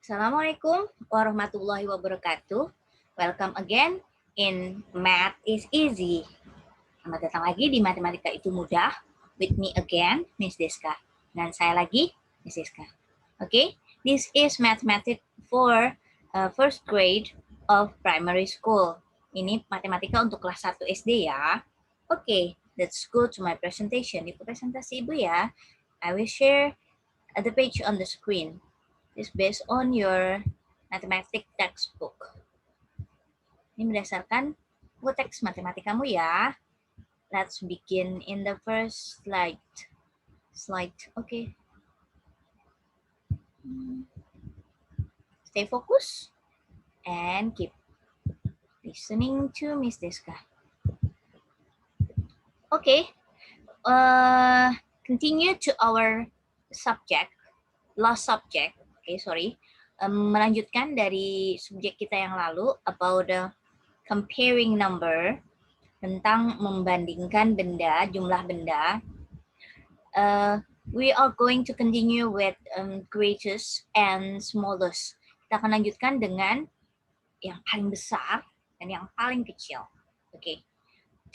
Assalamualaikum warahmatullahi wabarakatuh. Welcome again in Math is Easy. Selamat datang lagi di Matematika itu Mudah. With me again, Miss Deska. Dan saya lagi, Miss Deska. Okay, this is Mathematics for first grade of primary school. Ini matematika untuk kelas 1 SD ya. Okay, let's go to my presentation. Itu presentasi Ibu ya. I will share the page on the screen. Is based on your mathematics textbook. Ini berdasarkan buku teks matematikamu ya. Let's begin in the first slide. Okay. Stay focused and keep listening to Miss Deska. Okay. Continue to our subject, last subject. Okay, sorry. Melanjutkan dari subjek kita yang lalu about the comparing number, tentang membandingkan benda, jumlah benda. We are going to continue with greatest and smallest. Kita akan lanjutkan dengan yang paling besar dan yang paling kecil. Okay.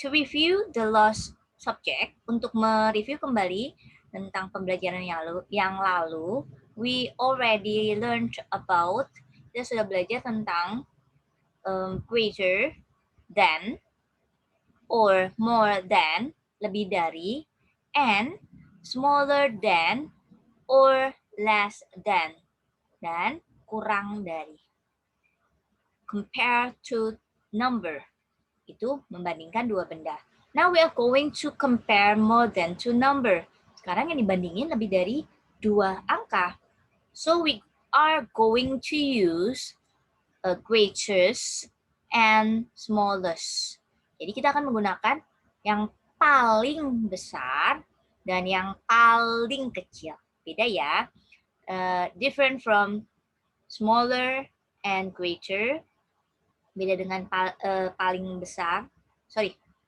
To review the last subject, untuk mereview kembali tentang pembelajaran yang lalu, we already learned about, kita sudah belajar tentang greater than, or more than, lebih dari, and smaller than, or less than, dan kurang dari. Compare to number, itu membandingkan dua benda. Now we are going to compare more than two number. Sekarang yang dibandingin lebih dari dua angka. So we are going to use greatest and smallest. Jadi kita akan menggunakan yang paling besar dan yang paling kecil. Beda ya. Different from smaller and greater. Beda dengan paling besar.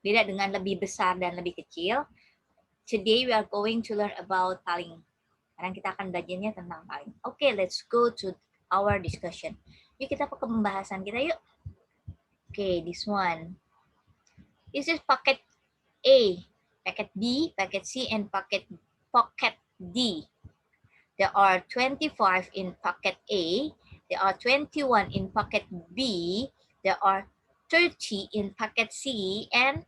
Beda dengan lebih besar dan lebih kecil. Today we are going to learn about paling. Sekarang kita akan belajarnya tentang paling. Okay, let's go to our discussion. Yuk kita ke pembahasan kita yuk. Okay, this one. This is pocket A, pocket B, pocket C, and pocket D. There are 25 in pocket A. There are 21 in pocket B. There are 30 in pocket C, and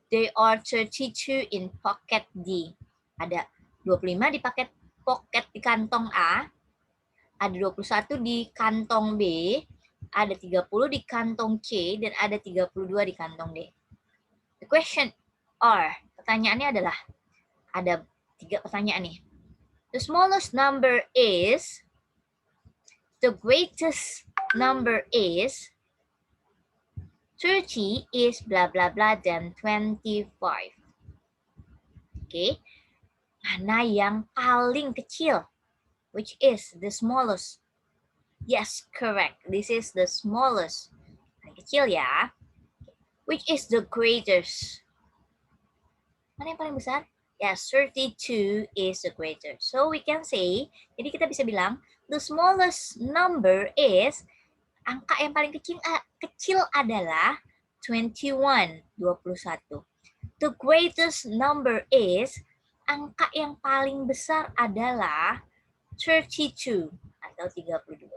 there are 32 in pocket D. Ada 25 di pocket di kantong A, ada 21 di kantong B, ada 30 di kantong C, dan ada 32 di kantong D. The question are, pertanyaannya adalah, ada 3 pertanyaan nih. The smallest number is, the greatest number is, 30 is blah blah blah, dan 25. Okay. Mana yang paling kecil? Which is the smallest? Yes, correct. This is the smallest. Paling kecil ya. Which is the greatest? Mana yang paling besar? Yes, 32 is the greatest. So we can say, jadi kita bisa bilang, the smallest number is, angka yang paling kecil adalah 21, 21. The greatest number is, angka yang paling besar adalah 32 atau 32.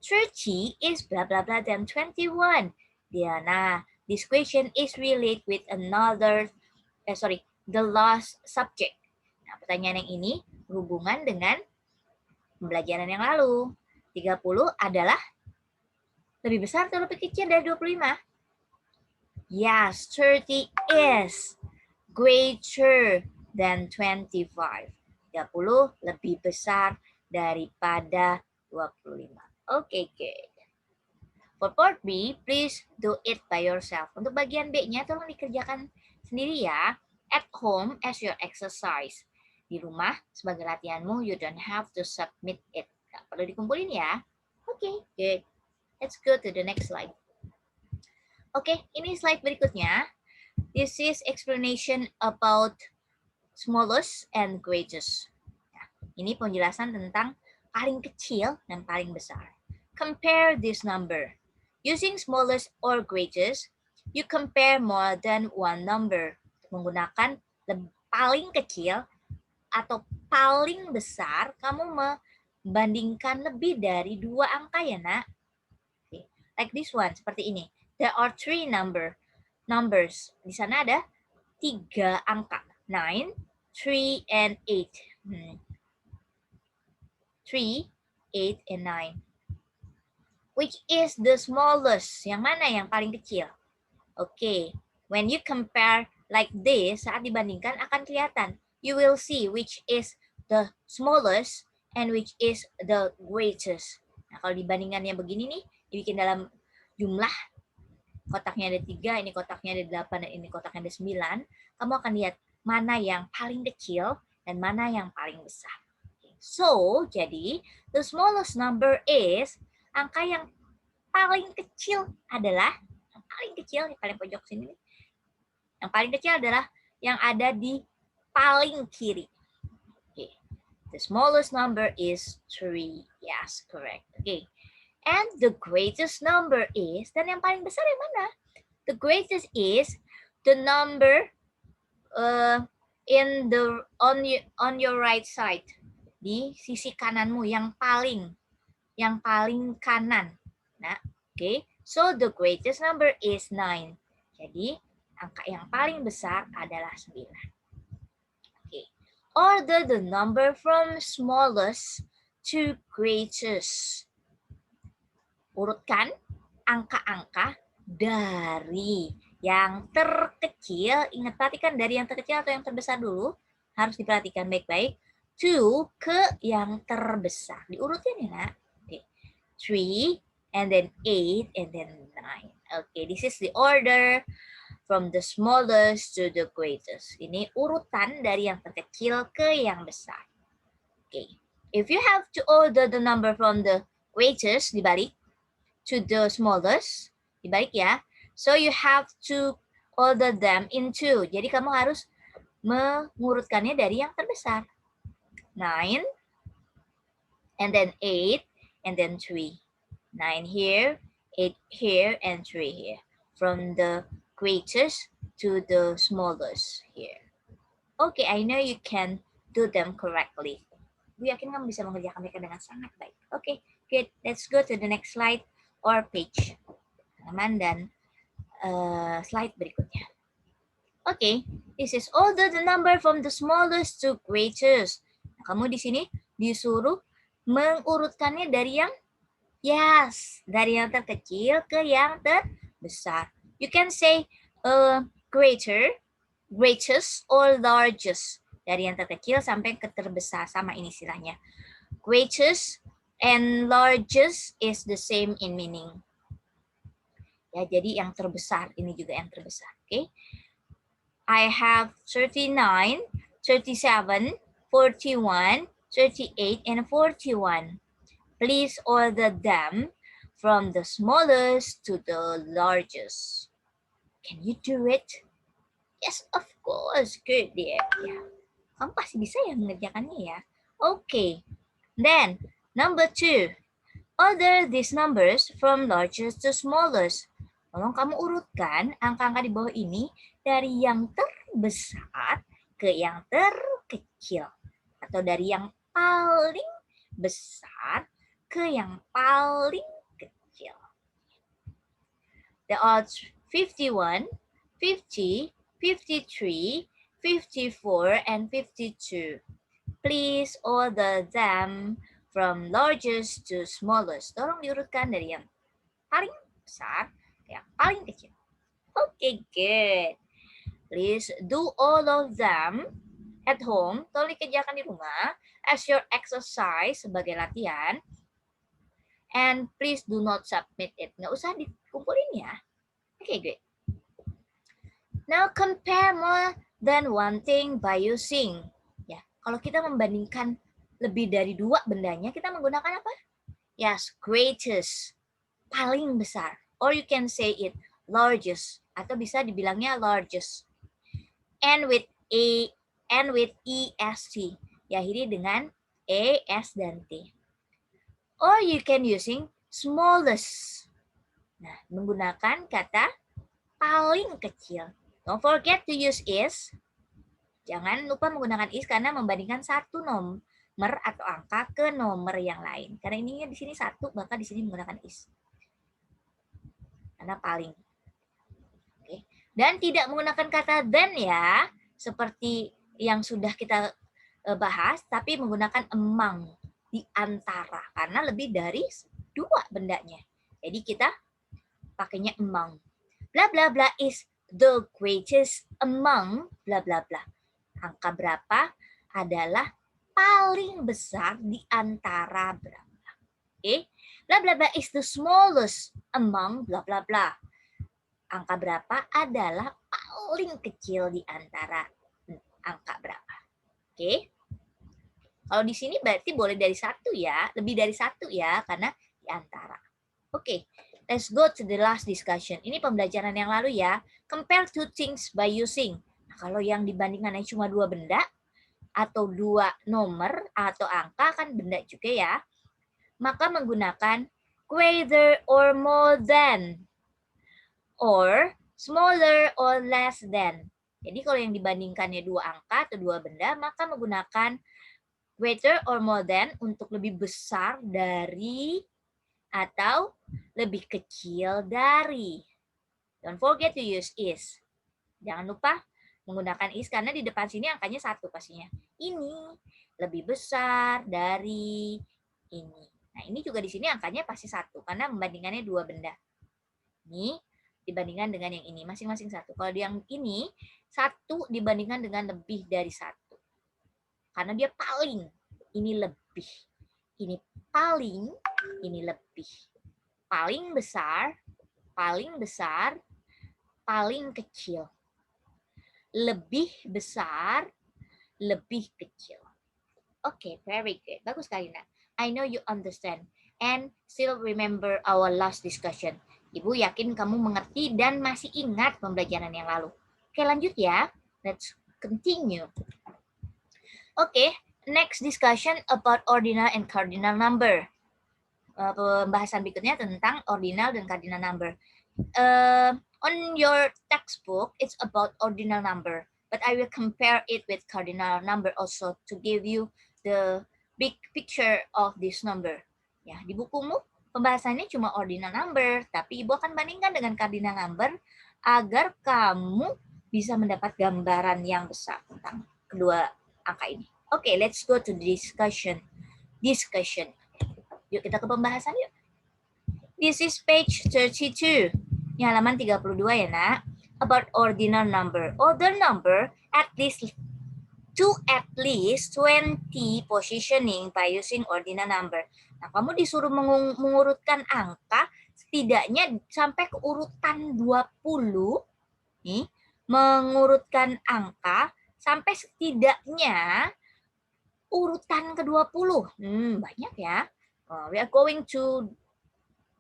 30 is blah blah blah dan 21. Diana, this question is related with another, the last subject. Nah, pertanyaan yang ini berhubungan dengan pembelajaran yang lalu. 30 adalah lebih besar atau lebih kecil dari 25? Yes, 30 is greater than 25. 30 lebih besar daripada 25. Okay, good. For part B, please do it by yourself. Untuk bagian B-nya, tolong dikerjakan sendiri ya. At home as your exercise. Di rumah, sebagai latihanmu, you don't have to submit it. Nggak perlu dikumpulin ya. Okay, good. Let's go to the next slide. Oke, ini slide berikutnya. This is explanation about smallest and greatest. Nah, ini penjelasan tentang paling kecil dan paling besar. Compare this number. Using smallest or greatest, you compare more than one number. Menggunakan paling kecil atau paling besar, kamu membandingkan lebih dari 2 angka ya, Nak. Okay. Like this one, seperti ini. There are 3 numbers. Di sana ada 3 angka. 9, 3, and 8. 3, 8, and 9. Which is the smallest? Yang mana yang paling kecil? Okay. When you compare like this, saat dibandingkan akan kelihatan. You will see which is the smallest and which is the greatest. Nah, kalau dibandingannya begini nih, dibikin dalam jumlah, kotaknya ada 3, ini kotaknya ada 8, dan ini kotaknya ada 9, kamu akan lihat mana yang paling kecil dan mana yang paling besar. So, jadi the smallest number is, angka yang paling kecil adalah, yang paling kecil, yang paling pojok sini, yang paling kecil adalah yang ada di paling kiri. Okay. The smallest number is 3. Yes, correct. Okay. And the greatest number is, dan yang paling besar yang mana? The greatest is the number in the on your right side, di sisi kananmu, yang paling kanan. Nah, okay. So the greatest number is 9. Jadi angka yang paling besar adalah 9. Okay. Order the number from smallest to greatest. Urutkan angka-angka dari yang terkecil. Ingat, perhatikan dari yang terkecil atau yang terbesar dulu. Harus diperhatikan baik-baik. To ke yang terbesar. Diurutin ya, Nak. Okay. 3, and then 8, and then 9. Okay, this is the order from the smallest to the greatest. Ini urutan dari yang terkecil ke yang besar. Okay. If you have to order the number from the greatest, dibalik, to the smallest, dibalik ya. So you have to order them in 2. Jadi kamu harus mengurutkannya dari yang terbesar. 9, and then 8, and then 3. 9 here, 8 here, and 3 here. From the greatest to the smallest here. Okay, I know you can do them correctly. Gue yakin kamu bisa mengerjakan mereka dengan sangat baik. Okay, good. Let's go to the next slide or page. Halaman dan slide berikutnya. Okay, this is order the number from the smallest to greatest. Nah, kamu di sini disuruh mengurutkannya dari yang dari yang terkecil ke yang terbesar. You can say greatest, or largest. Dari yang terkecil sampai ke terbesar, sama ini istilahnya. Greatest and largest is the same in meaning. Ya, jadi yang terbesar, ini juga yang terbesar. Okay? I have 39, 37, 41, 38, and 41. Please order them from the smallest to the largest. Can you do it? Yes, of course. Good, dear. Yeah. Kamu pasti bisa ya mengerjakannya ya. Okay. Then, number 2. Order these numbers from largest to smallest. Tolong kamu urutkan angka-angka di bawah ini dari yang terbesar ke yang terkecil. Atau dari yang paling besar ke yang paling kecil. There are 51, 50, 53, 54, and 52. Please order them from largest to smallest. Tolong diurutkan dari yang paling besar ke yang paling kecil. Okay, good. Please do all of them at home. Tolong dikerjakan di rumah as your exercise, sebagai latihan. And please do not submit it. Nggak usah dikumpulin ya. Okay, good. Now compare more than one thing by using. Ya, kalau kita membandingkan lebih dari 2 bendanya, kita menggunakan apa? Yes, greatest, paling besar. Or you can say it largest, atau bisa dibilangnya largest. And with EST. Ya, akhiri dengan E, S, dan T. Or you can using smallest. Nah, menggunakan kata paling kecil. Don't forget to use is. Jangan lupa menggunakan is karena membandingkan satu nomor atau angka ke nomor yang lain. Karena ininya di sini satu, maka di sini menggunakan is. Karena paling. Oke. Dan tidak menggunakan kata then ya, seperti yang sudah kita bahas, tapi menggunakan among, di antara, karena lebih dari dua bendanya. Jadi kita pakainya among. Bla bla bla is the greatest among bla bla bla. Angka berapa adalah paling besar di antara berapa. Oke. Bla bla bla is the smallest among bla bla bla. Angka berapa adalah paling kecil di antara angka berapa. Oke. Kalau di sini berarti boleh dari satu ya, lebih dari satu ya, karena di antara. Oke, let's go to the last discussion. Ini pembelajaran yang lalu ya. Compare two things by using. Nah, kalau yang dibandingkannya cuma dua benda, atau dua nomor, atau angka, kan benda juga ya. Maka menggunakan greater or more than. Or smaller or less than. Jadi kalau yang dibandingkannya dua angka atau dua benda, maka menggunakan greater or more than untuk lebih besar dari atau lebih kecil dari. Don't forget to use is. Jangan lupa menggunakan is karena di depan sini angkanya satu pastinya. Ini lebih besar dari ini. Nah ini juga di sini angkanya pasti satu karena membandingkannya dua benda. Ini dibandingkan dengan yang ini masing-masing satu. Kalau yang ini satu dibandingkan dengan lebih dari satu. Karena dia paling, ini lebih. Ini paling, ini lebih. Paling besar, paling kecil. Lebih besar, lebih kecil. Okay, very good. Bagus sekali, Nak. I know you understand and still remember our last discussion. Ibu yakin kamu mengerti dan masih ingat pembelajaran yang lalu. Oke, lanjut ya. Let's continue. Oke, next discussion about ordinal and cardinal number. Pembahasan berikutnya tentang ordinal dan cardinal number. On your textbook, it's about ordinal number, but I will compare it with cardinal number also to give you the big picture of this number. Ya, di bukumu pembahasannya cuma ordinal number, tapi Ibu akan bandingkan dengan cardinal number agar kamu bisa mendapat gambaran yang besar tentang kedua angka ini. Okay, let's go to the discussion. Yuk kita ke pembahasan yuk. This is page 32. Ini halaman 32 ya, Nak. About ordinal number. Ordinal number at least 20 positioning by using ordinal number. Nah, kamu disuruh mengurutkan angka setidaknya sampai ke urutan 20. Nih, mengurutkan angka sampai setidaknya urutan ke-20. Banyak ya. We are going to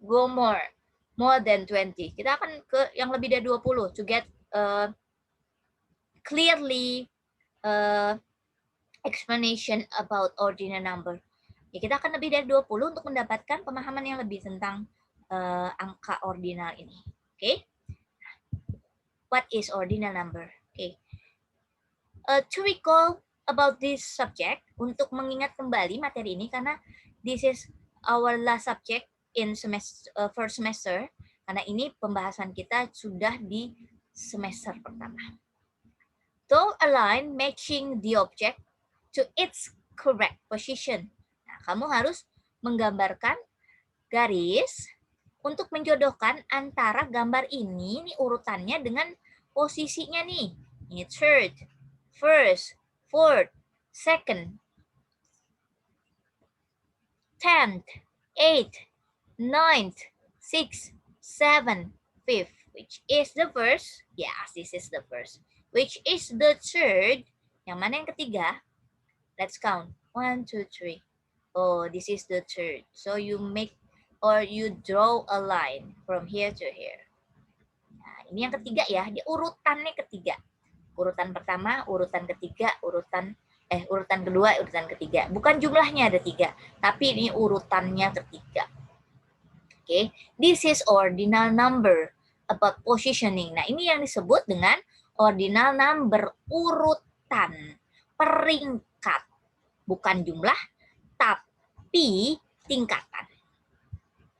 go more than 20. Kita akan ke yang lebih dari 20 to get clearly explanation about ordinal number. Ya, kita akan lebih dari 20 untuk mendapatkan pemahaman yang lebih tentang angka ordinal ini. Okay? What is ordinal number? Okay. To recall about this subject, untuk mengingat kembali materi ini karena this is our last subject in semester, first semester, karena ini pembahasan kita sudah di semester pertama. Draw a line matching the object to its correct position. Nah, kamu harus menggambarkan garis untuk menjodohkan antara gambar ini urutannya dengan posisinya nih. Ini third, first, fourth, second, 10th, 8th, 9th, 6th, 7th, 5th. Which is the first? Yes, this is the first. Which is the third? Yang mana yang ketiga? Let's count. 1, 2, 3. Oh, this is the third. So you make or you draw a line from here to here. Nah, ini yang ketiga ya. Dia urutannya ketiga. Urutan pertama, urutan ketiga, urutan urutan kedua, urutan ketiga. Bukan jumlahnya ada 3, tapi ini urutannya ketiga. Oke, this is ordinal number about positioning. Nah, ini yang disebut dengan ordinal number, urutan, peringkat. Bukan jumlah, tapi tingkatan.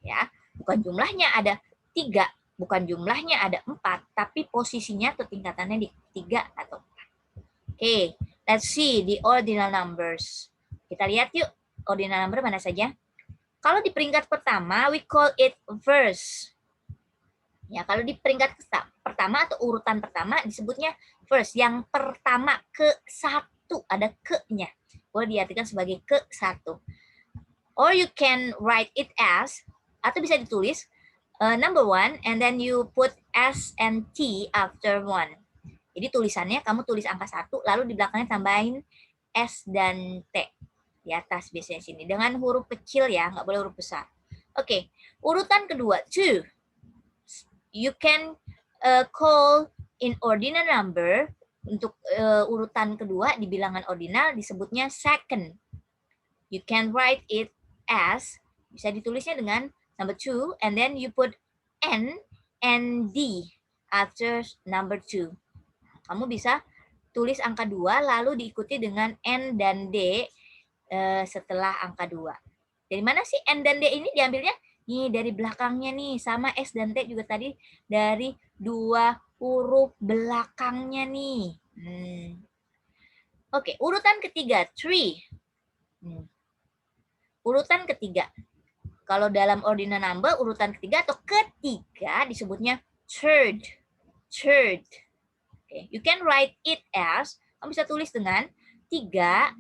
Ya, bukan jumlahnya ada 3, bukan jumlahnya ada 4, tapi posisinya atau tingkatannya di 3 atau 4. Oke, let's see the ordinal numbers. Kita lihat yuk, ordinal number mana saja. Kalau di peringkat pertama, we call it first. Ya, kalau di peringkat pertama atau urutan pertama disebutnya first. Yang pertama, ke-1, ada ke-nya. Boleh diartikan sebagai ke-1. Or you can write it as, atau bisa ditulis number 1 and then you put S and T after 1. Jadi tulisannya kamu tulis angka 1 lalu di belakangnya tambahin S dan T di atas biasanya sini dengan huruf kecil ya, nggak boleh huruf besar. Oke, urutan kedua 2. You can call in ordinal number, untuk urutan kedua di bilangan ordinal disebutnya second. You can write it as, bisa ditulisnya dengan number 2 and then you put N and D after number 2. Kamu bisa tulis angka 2 lalu diikuti dengan N dan D setelah angka 2. Dari mana sih N dan D ini diambilnya? Nih dari belakangnya nih, sama S dan T juga tadi dari 2 huruf belakangnya nih. Oke, urutan ketiga 3. Urutan ketiga. Kalau dalam ordinal number urutan ketiga atau ketiga disebutnya third. Third. Okay. You can write it as, kamu bisa tulis dengan 3,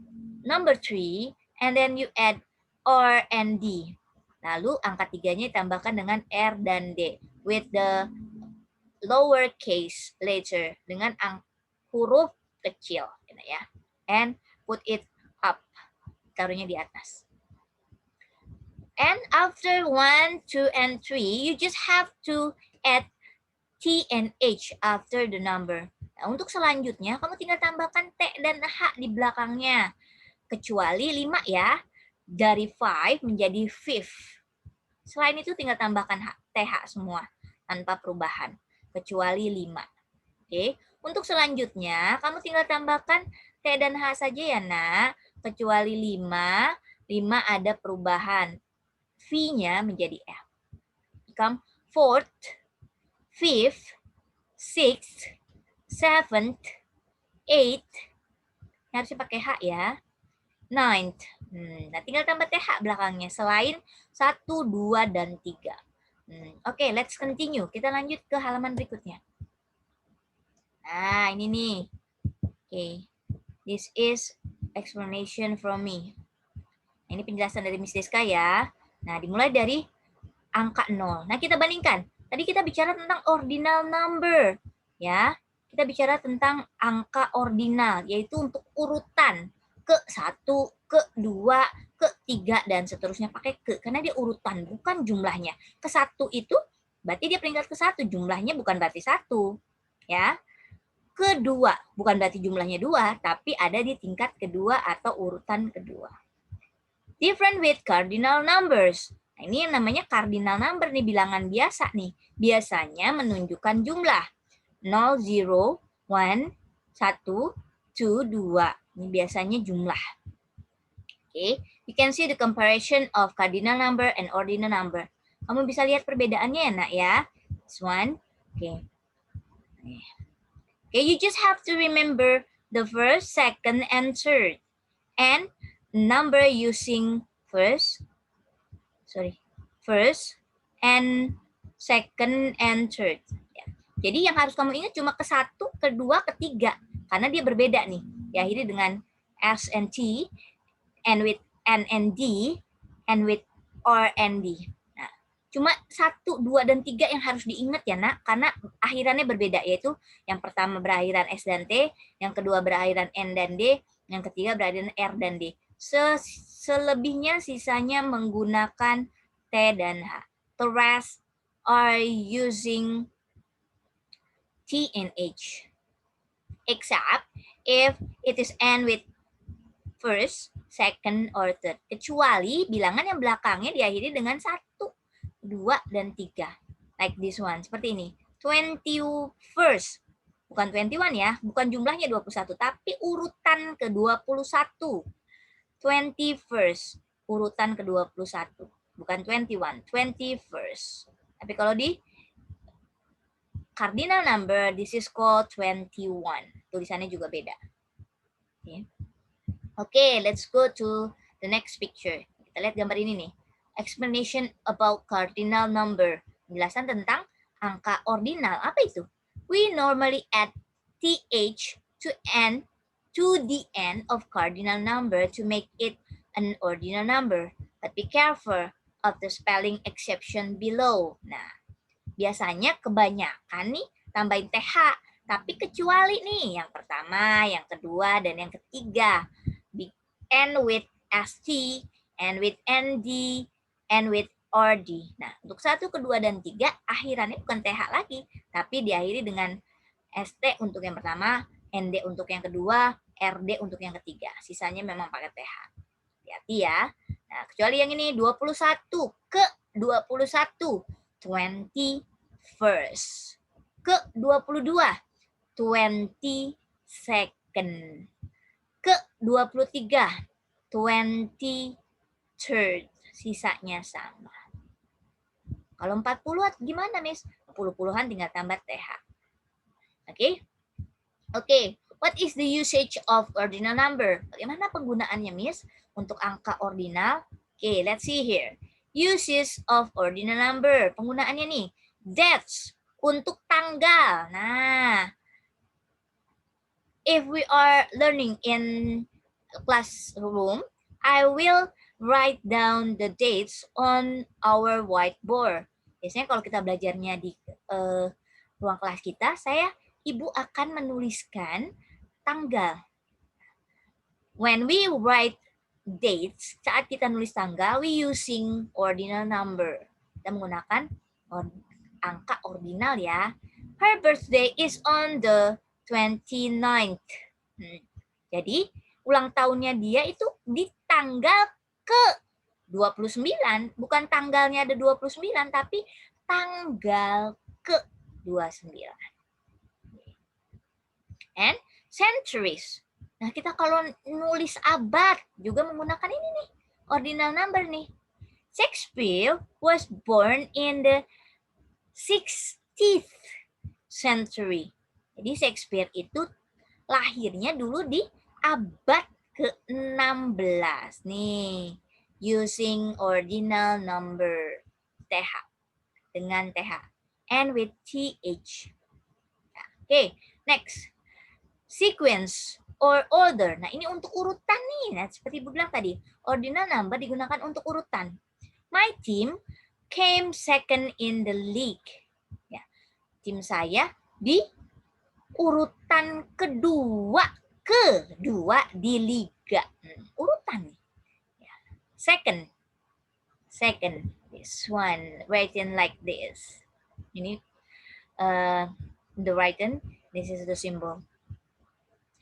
number 3, and then you add R and D. Lalu angka 3-nya ditambahkan dengan R dan D with the lower case letter, dengan huruf kecil ya. And put it up. Taruhnya di atas. And after 1, 2, and 3, you just have to add T and H after the number. Nah, untuk selanjutnya, kamu tinggal tambahkan T dan H di belakangnya. Kecuali 5 ya. Dari 5 menjadi 5. Selain itu tinggal tambahkan TH semua. Tanpa perubahan. Kecuali 5. Oke. Untuk selanjutnya, kamu tinggal tambahkan T dan H saja ya, nak. Kecuali 5. 5 ada perubahan. V-nya menjadi F. Become 4th, 5th, 6th, 7th, 8th, harusnya pakai H ya, 9th. Nah, tinggal tambah TH belakangnya selain 1, 2, dan 3. Oke, let's continue. Kita lanjut ke halaman berikutnya. Nah, ini nih. Oke, this is explanation from me. Ini penjelasan dari Miss Deska ya. Nah, dimulai dari angka 0. Nah, kita bandingkan. Tadi kita bicara tentang ordinal number, ya. Kita bicara tentang angka ordinal, yaitu untuk urutan ke-1, ke-2, ke-3, dan seterusnya pakai ke. Karena dia urutan, bukan jumlahnya. Ke-1 itu berarti dia peringkat ke-1, jumlahnya bukan berarti 1. Ya. Kedua, bukan berarti jumlahnya 2, tapi ada di tingkat kedua atau urutan kedua. Different with cardinal numbers. Nah, ini yang namanya cardinal number nih, bilangan biasa nih. Biasanya menunjukkan jumlah. 0, 0, 1, 1, 2, 2. Ini biasanya jumlah. Oke, you can see the comparison of cardinal number and ordinal number. Kamu bisa lihat perbedaannya ya, nak ya. This one. Oke. Okay, you just have to remember the first, second, and third. And number using first, and second, and third. Ya. Jadi yang harus kamu ingat cuma ke-1, ke-2, ke-3. Karena dia berbeda nih. Diakhiri dengan S and T, and with N and D, and with R and D. Nah, cuma 1, 2, dan 3 yang harus diingat ya, nak. Karena akhirannya berbeda, yaitu yang pertama berakhiran S dan T, yang kedua berakhiran N dan D, yang ketiga berakhiran R dan D. Selebihnya sisanya menggunakan T dan H. The rest are using T and H. Except if it is end with first, second, or third. Kecuali bilangan yang belakangnya diakhiri dengan 1, 2, dan 3. Like this one, seperti ini. 21st. Bukan 21 ya, bukan jumlahnya 21, tapi urutan ke-21. 21st, urutan ke-21. Bukan 21, 21st. Tapi kalau di cardinal number, this is called 21. Tulisannya juga beda. Okay, let's go to the next picture. Kita lihat gambar ini nih. Explanation about cardinal number. Penjelasan tentang angka ordinal. Apa itu? We normally add th to the end of cardinal number to make it an ordinal number. But be careful of the spelling exception below. Nah, biasanya kebanyakan nih tambahin th, tapi kecuali nih yang pertama, yang kedua, dan yang ketiga. End with st, end with nd, end with rd. Nah, untuk 1, 2, dan 3 akhirannya bukan th lagi, tapi diakhiri dengan st untuk yang pertama, nd untuk yang kedua, rd untuk yang ketiga. Sisanya memang pakai th. Hati-hati ya. Nah, kecuali yang ini 21 ke 21, 21st. Ke 22, 22nd. Ke 23, 23rd. Sisanya sama. Kalau 40 gimana, Miss? 10-puluhan tinggal tambah th. Oke? Oke. What is the usage of ordinal number? Bagaimana penggunaannya, Miss, untuk angka ordinal? Oke, let's see here. Uses of ordinal number. Penggunaannya nih. Dates. Untuk tanggal. Nah, if we are learning in classroom, I will write down the dates on our whiteboard. Biasanya kalau kita belajarnya di ruang kelas kita, Ibu akan menuliskan tanggal. When we write dates, saat kita nulis tanggal, we using ordinal number. Kita menggunakan angka ordinal ya. Her birthday is on the 29th. Jadi, ulang tahunnya dia itu di tanggal ke-29. Bukan tanggalnya ada 29, tapi tanggal ke-29. And centuries. Nah, kita kalau nulis abad juga menggunakan ini nih, ordinal number nih. Shakespeare was born in the 16th century. Jadi Shakespeare itu lahirnya dulu di abad ke-16 nih, using ordinal number th, dengan th, and with th. Oke, next. Sequence or order. Nah, ini untuk urutan nih. Nah, seperti Ibu bilang tadi, ordinal number digunakan untuk urutan. My team came second in the league. Ya, tim saya di urutan kedua di liga. Urutan nih. Ya. Second. This one written like this. Ini the written. This is the symbol.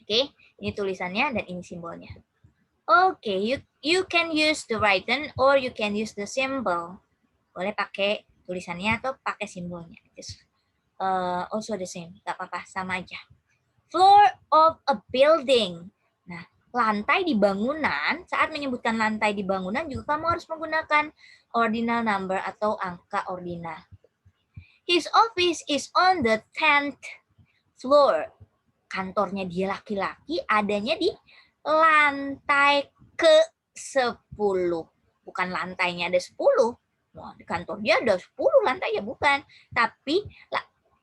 Oke, ini tulisannya dan ini simbolnya. Oke, you can use the written or you can use the symbol. Boleh pakai tulisannya atau pakai simbolnya. Just, also the same, gak apa-apa, sama aja. Floor of a building. Nah, lantai di bangunan, saat menyebutkan lantai di bangunan juga kamu harus menggunakan ordinal number atau angka ordinal. His office is on the 10th floor. Kantornya dia laki-laki adanya di lantai ke-10. Bukan lantainya ada 10. Wah, di kantor dia ada 10 lantai ya, bukan. Tapi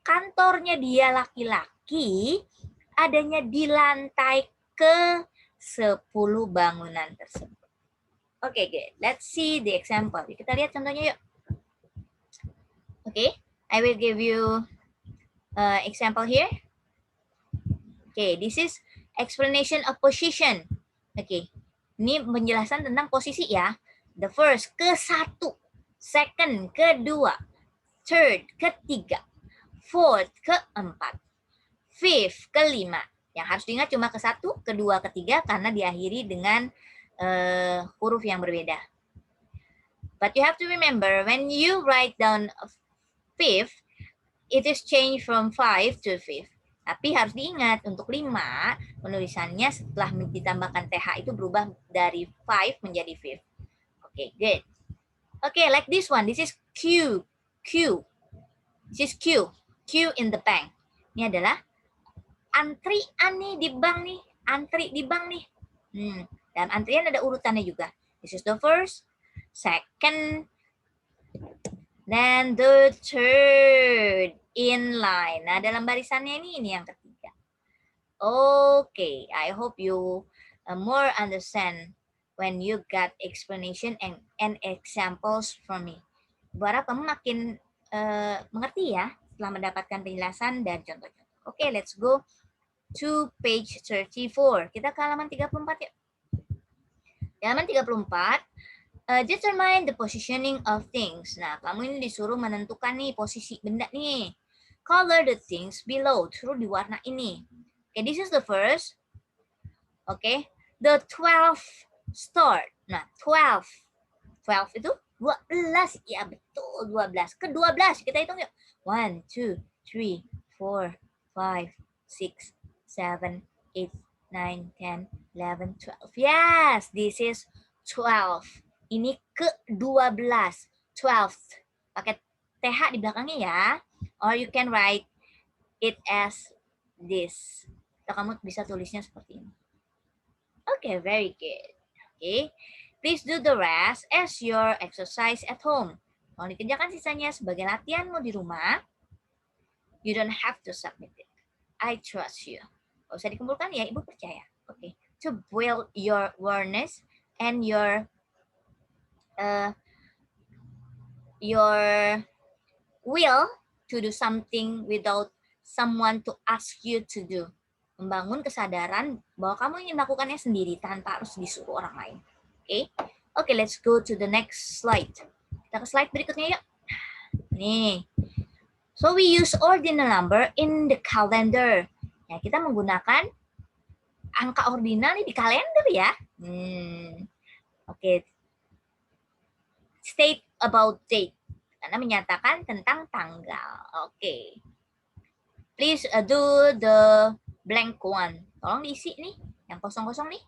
kantornya dia laki-laki adanya di lantai ke-10 bangunan tersebut. Oke, good. Let's see the example. Kita lihat contohnya yuk. Oke, I will give you example here. Okay, this is explanation of position. Okay, ini penjelasan tentang posisi ya. The first, ke-1. Second, ke-2. Third, ke-3. Fourth, ke-4. Fifth, ke-5. Yang harus diingat cuma ke 1, ke 2, ke 3 karena diakhiri dengan huruf yang berbeda. But you have to remember when you write down fifth, it is changed from 5 to 5. Tapi harus diingat untuk 5 penulisannya setelah ditambahkan TH itu berubah dari 5 menjadi 5. Okay, good. Okay, like this one. This is Q. Q. This is Q. Q in the bank. Ini adalah antrian nih di bank nih. Antri di bank nih. Dan antrian ada urutannya juga. This is the first, second, then the third in line. Nah, dalam barisannya ini yang ketiga. Okay, I hope you more understand when you got explanation and examples from me. Berharap kamu makin mengerti ya setelah mendapatkan penjelasan dan contoh-contoh. Okay, let's go to page 34. Kita ke halaman 34 yuk. Di halaman 34, determine the positioning of things. Nah, kamu ini disuruh menentukan nih posisi benda nih. Color the things below. Suruh diwarna ini. Okay, this is the first. Okay, the 12 start. Nah, 12. 12 itu 12. Ya, betul, 12. Ke 12, kita hitung yuk. 1, 2, 3, 4, 5, 6, 7, 8, 9, 10, 11, 12. Yes, this is 12. Ini ke-12. 12th. Pakai TH di belakangnya ya. Or you can write it as this. Atau kamu bisa tulisnya seperti ini. Okay, very good. Okay. Please do the rest as your exercise at home. Kalau dikerjakan sisanya sebagai latihanmu di rumah, you don't have to submit it. I trust you. Gak usah dikumpulkan ya, Ibu percaya. Okay. To build your awareness and your will to do something without someone to ask you to do. Membangun kesadaran bahwa kamu ingin melakukannya sendiri tanpa harus disuruh orang lain. Okay? Okay, let's go to the next slide. Kita ke slide berikutnya yuk. Nih. So we use ordinal number in the calendar. Ya, kita menggunakan angka ordinal nih di kalender ya. Okay. State about date. Karena menyatakan tentang tanggal. Okay. Please do the blank one. Tolong diisi nih, yang kosong-kosong nih.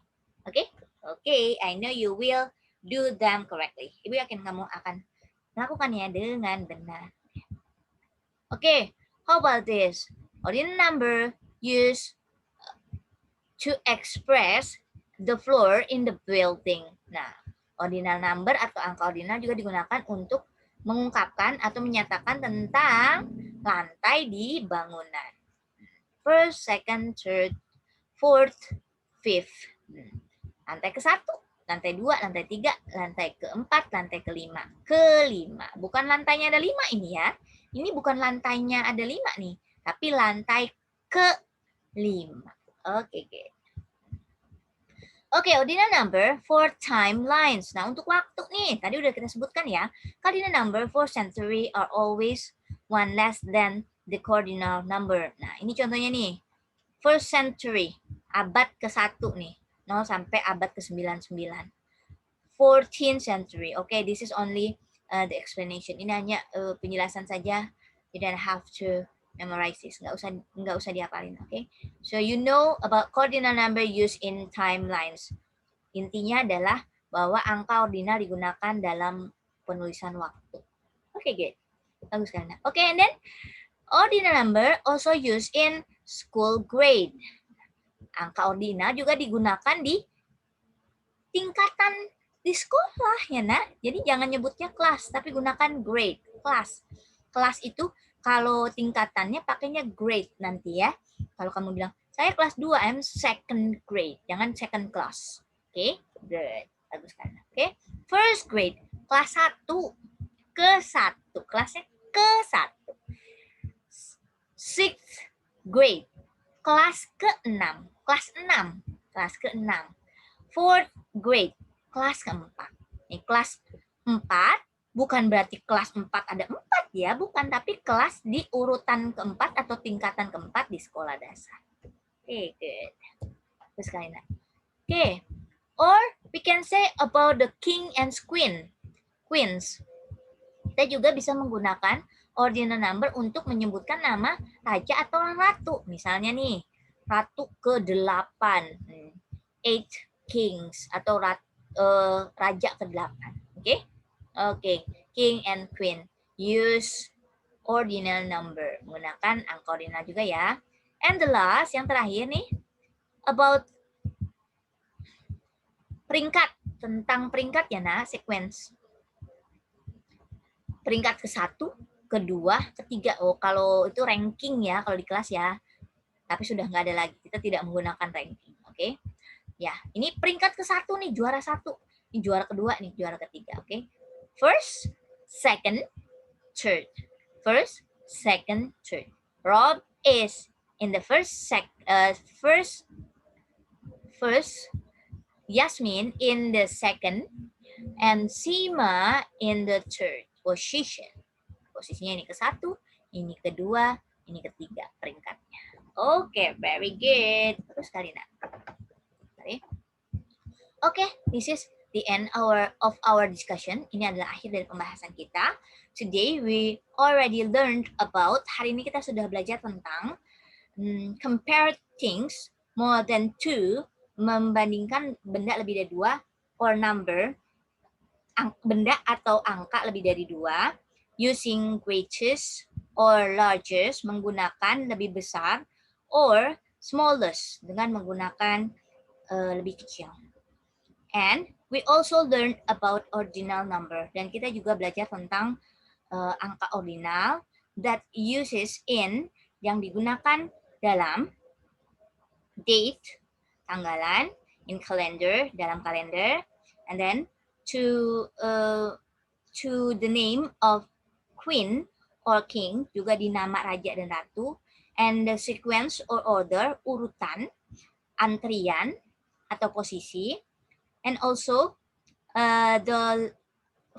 Okay? Okay, I know you will do them correctly. Ibu yakin kamu akan melakukannya dengan benar. Okay, how about this? Ordinal number used to express the floor in the building. Nah, ordinal number atau angka ordinal juga digunakan untuk mengungkapkan atau menyatakan tentang lantai di bangunan. First, second, third, fourth, fifth. Lantai ke-1, lantai 2, lantai 3, lantai ke-4, lantai ke-5. Ke-5. Bukan lantainya ada 5 ini ya. Ini bukan lantainya ada 5 nih. Tapi lantai ke-5. Oke, good. Oke, ordinal number for timelines. Nah, untuk waktu nih, tadi udah kita sebutkan ya. Cardinal number for century are always one less than the cardinal number. Nah, ini contohnya nih. First century, abad ke-1 nih. 0 sampai abad ke-99. 14th century. Okay, this is only the explanation. Ini hanya penjelasan saja. You don't have to memorize this. Nggak usah dihafalin. Okay. So you know about cardinal number used in timelines. Intinya adalah bahwa angka ordinal digunakan dalam penulisan waktu. Okay, good. Bagus kan? Okay, and then ordinal number also used in school grade. Angka ordinal juga digunakan di tingkatan di sekolah ya nak. Jadi jangan nyebutnya kelas, tapi gunakan grade, kelas. Kelas itu kalau tingkatannya pakainya grade nanti ya. Kalau kamu bilang, saya kelas 2, I'm second grade. Jangan second class. Oke, good. Bagus kan? Oke. First grade, kelas 1 ke-1. Kelasnya ke-1. Sixth grade, kelas ke-6. Kelas 6. Kelas ke-6. Fourth grade, kelas ke-4. Ini kelas 4 bukan berarti kelas 4 ada 4 ya, bukan, tapi kelas di urutan ke-4 atau tingkatan ke-4 di sekolah dasar. Okay, good. Terus kalian. Okay. Or we can say about the king and queens. Kita juga bisa menggunakan ordinal number untuk menyebutkan nama raja atau ratu. Misalnya nih, ratu ke-8. 8 kings atau raja ke-8. Oke? Oke, king and queen. Use ordinal number. Menggunakan angka ordinal juga ya. And the last, yang terakhir nih, about peringkat. Tentang peringkat ya, nah, sequence. Peringkat ke-1, kedua, ketiga. Oh, kalau itu ranking ya, kalau di kelas ya. Tapi sudah nggak ada lagi. Kita tidak menggunakan ranking. Oke? Ya, ini peringkat ke-1 nih, juara 1. Ini juara kedua nih, juara ketiga. Oke? First, second, third. First, second, third. Rob is in the first, Yasmin in the second, and Sima in the third position. Posisinya ini ke-1, ini kedua, ini ketiga peringkatnya. Oke, very good. Terus Karina. Oke, this is the end of our discussion. Ini adalah akhir dari pembahasan kita. Today we already learned about, hari ini kita sudah belajar tentang compare things more than two, membandingkan benda lebih dari 2, or number, benda atau angka lebih dari 2, using greatest or largest, menggunakan lebih besar, or smallest, dengan menggunakan lebih kecil. And we also learned about ordinal number. Dan kita juga belajar tentang angka ordinal that uses in, yang digunakan dalam date, tanggalan, in calendar, dalam kalender, and then to the name of queen or king, juga di nama raja dan ratu, and the sequence or order, urutan, antrian atau posisi, and also the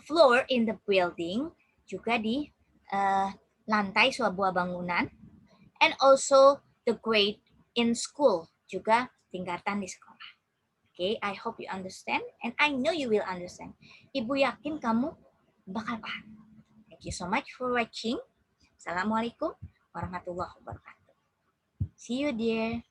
floor in the building, juga di lantai sebuah bangunan, and also the grade in school, juga tingkatan di sekolah. Okay, I hope you understand, and I know you will understand. Ibu yakin kamu bakal paham. Thank you so much for watching. Assalamualaikum warahmatullahi wabarakatuh. See you, dear.